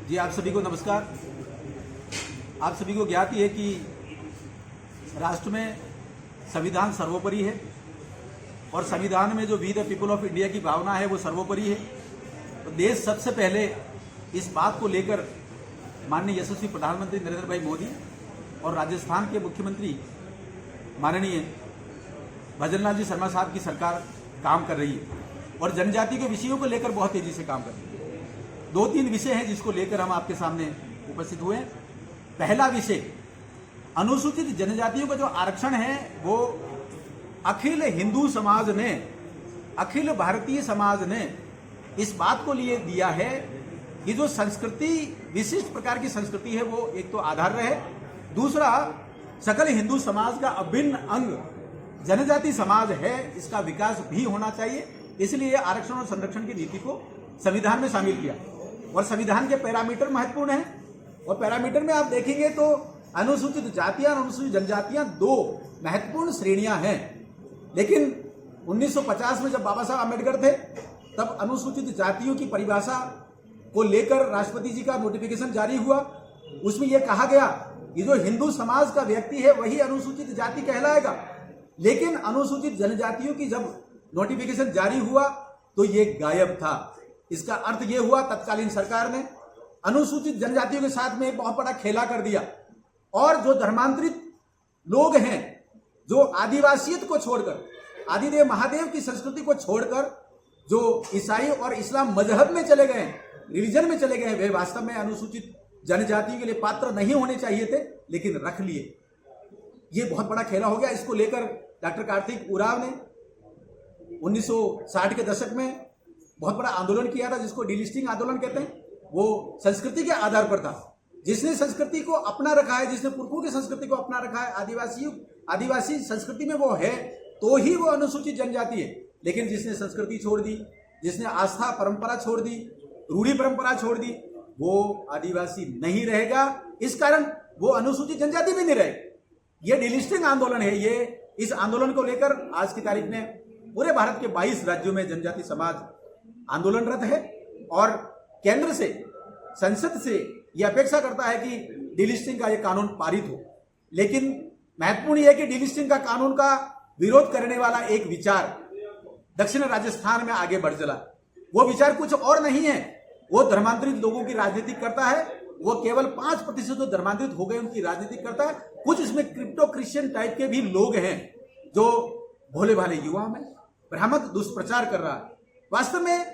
जी, आप सभी को नमस्कार। आप सभी को ज्ञात ही है कि राष्ट्र में संविधान सर्वोपरि है और संविधान में जो we the people of India की भावना है वो सर्वोपरि है। तो देश सबसे पहले इस बात को लेकर माननीय यशस्वी प्रधानमंत्री नरेंद्र भाई मोदी और राजस्थान के मुख्यमंत्री माननीय भजनलाल जी शर्मा साहब की सरकार काम कर रही है और जनजाति के विषयों को लेकर बहुत तेजी से काम कर रही है। 2-3 विषय हैं जिसको लेकर हम आपके सामने उपस्थित हुए हैं। पहला विषय, अनुसूचित जनजातियों का जो आरक्षण है वो अखिल हिंदू समाज ने, अखिल भारतीय समाज ने इस बात को लिए दिया है कि जो संस्कृति, विशिष्ट प्रकार की संस्कृति है वो एक तो आधार रहे, दूसरा सकल हिंदू समाज का अभिन्न अंग जनजाति समाज है, इसका विकास भी होना चाहिए। इसलिए आरक्षण और संरक्षण की नीति को संविधान में शामिल किया और संविधान के पैरामीटर महत्वपूर्ण हैं और पैरामीटर में आप देखेंगे तो अनुसूचित जातियां और अनुसूचित जनजातियां 2 महत्वपूर्ण श्रेणियां हैं। लेकिन 1950 में जब बाबा साहब आम्बेडकर थे तब अनुसूचित जातियों की परिभाषा को लेकर राष्ट्रपति जी का नोटिफिकेशन जारी हुआ। उसमें यह कहा गया कि जो हिंदू समाज का व्यक्ति है वही अनुसूचित जाति कहलाएगा। लेकिन अनुसूचित जनजातियों की जब नोटिफिकेशन जारी हुआ तो ये गायब था। इसका अर्थ ये हुआ तत्कालीन सरकार ने अनुसूचित जनजातियों के साथ में एक बहुत बड़ा खेला कर दिया और जो धर्मांतरित लोग हैं, जो आदिवासियत को छोड़कर, आदिदेव महादेव की संस्कृति को छोड़कर जो ईसाई और इस्लाम मजहब में चले गए, रिलीजन में चले गए, वे वास्तव में अनुसूचित जनजातियों के लिए पात्र नहीं होने चाहिए थे, लेकिन रख लिए। ये बहुत बड़ा खेला हो गया। इसको लेकर डॉक्टर कार्तिक उरांव ने 1960 के दशक में बहुत बड़ा आंदोलन किया था जिसको डीलिस्टिंग आंदोलन कहते हैं। वो संस्कृति के आधार पर था। जिसने संस्कृति को अपना रखा है, जिसने पुरखों की संस्कृति को अपना रखा है, आदिवासी संस्कृति में वो है तो ही वो अनुसूचित जनजाति है। लेकिन जिसने संस्कृति छोड़ दी, जिसने आस्था परंपरा छोड़ दी, रूढ़ी परंपरा छोड़ दी, वो आदिवासी नहीं रहेगा। इस कारण वो अनुसूचित जनजाति भी नहीं रहेगी। ये डीलिस्टिंग आंदोलन है। ये इस आंदोलन को लेकर आज की तारीख में पूरे भारत के 22 राज्यों में जनजाति समाज आंदोलनरत है और केंद्र से, संसद से यह अपेक्षा करता है कि डीलिस्टिंग का यह कानून पारित हो। लेकिन महत्वपूर्ण यह है कि डीलिस्टिंग का कानून का विरोध करने वाला एक विचार दक्षिण राजस्थान में आगे बढ़ चला। वो विचार कुछ और नहीं है, वो धर्मांतरित लोगों की राजनीति करता है। वो केवल 5% जो धर्मांतरित हो गए उनकी राजनीति करता है। कुछ इसमें क्रिप्टो क्रिश्चियन टाइप के भी लोग हैं जो भोले भाले युवाओं में भ्रामक दुष्प्रचार कर रहा है। वास्तव में